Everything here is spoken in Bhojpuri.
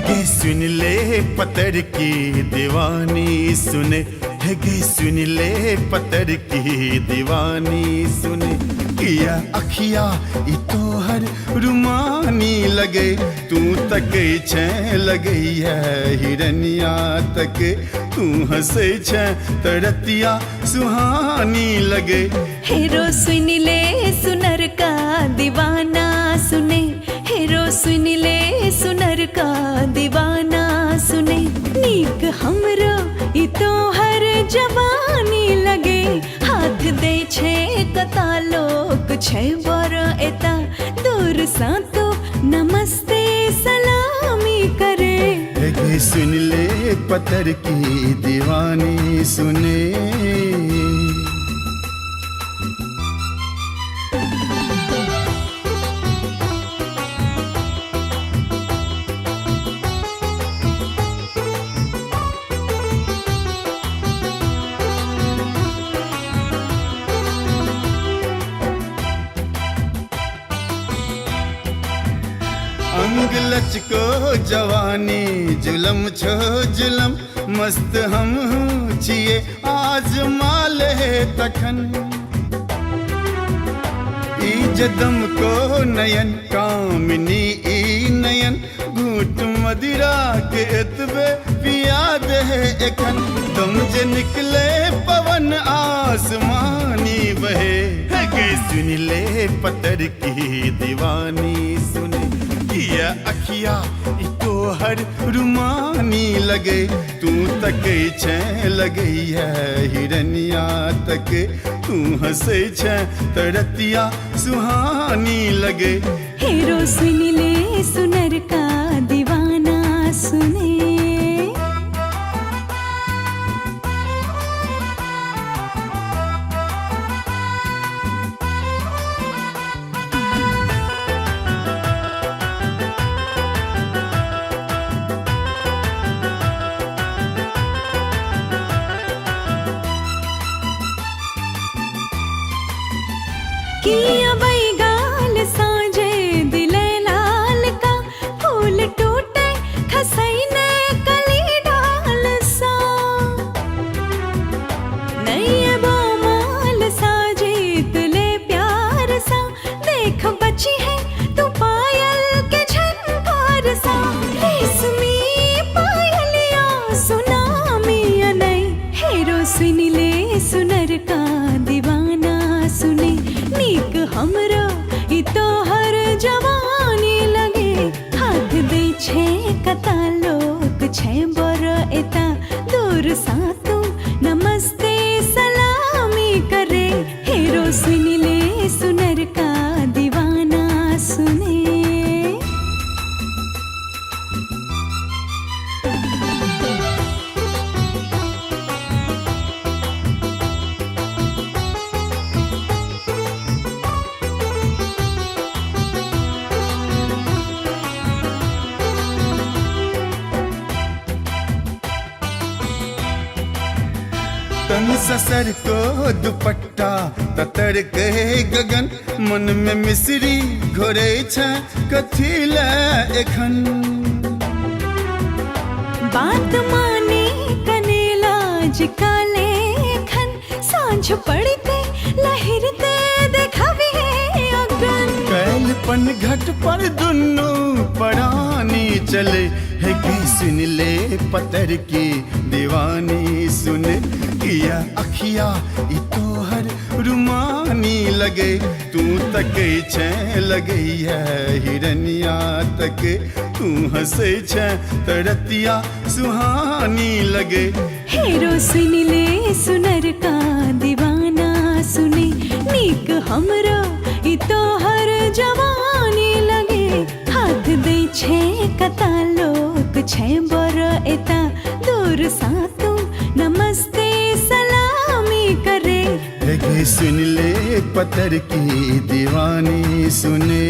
गे सुन ले पत्थर की दीवानी सुने, है गे सुन ले पत्थर की दीवानी सुने। किया अखिया ई तो हर रुमानी लगे, तू तक छे लगे है हिरनिया तक, तू हंसे छे तरतिया सुहानी लगे। हेरो सुन ले सुनर का दीवाना सुने, हेरो सुन ले सुनर का दीवाना सुने। नीक हमरो ई तो हर जवानी लगे, हाथ दे छे कता लोक छे बर एता, दूर सा तो नमस्ते सलामी करे। गे सुन ले पत्थर की दीवानी सुने। अंग लचको जवानी जुलम छो जुलम, मस्त हम छिए आज माले तखन। ई जदम को नयन कामिनी ई नयन, घूट मदिरा के एतबे पिया दे एखन। तुम जे निकले पवन आसमानी बहे, गे सुन ले पत्थर की दीवानी सुने। किया अखिया ई तो हर रुमानी लगे, तू तक छे लगे है हिरनिया तक, तू हंसे छे तरतिया सुहानी लगे। हेरो सुन ले सुनर का दीवाना सुने। किया बैगाल साजे दिले लाल का, फूल टूटे खसैने कली डाल सा। नैये बोमाल साजे तुले प्यार सा, देख बची है तू पायल के झनकार सा। रेशमी पायलिया सुना मिया नहीं, हेरो सुन ले सुनर का दीवाना सुने। नीक हमरो ई तो हर जवानी लगे, हाथ दे छे कता लोक छे बर एता, दूर सा तू नमस्ते सलामी करे। हेरो सुन ले सुनर का दीवाना सुने। तन ससर को दुपट्टा ततर के गगन, मन में मिश्री घोरे छे कथी ले एखन। बात माने कनेला जिकाले खन, सांझ पड़ते लहिरते देखबी अगन। कैलपन घट पर दुन्नू परानी चले, है गे सुन ले पत्थर की दीवानी सुने। किया अखिया ई तो हर रुमानी लगे, तू तक छे लगे है हिरनिया तक, तू हंसे छे तरतिया सुहानी लगे। हेरो सुन ले सुनर का दीवाना सुने। नीक हमरो ई तो हर जवानी लगे, हाथ दे छे कता लोक छे बर एता, दूर सा तू नमस्ते सलामी करे। गे सुन ले पत्थर की दीवानी सुने।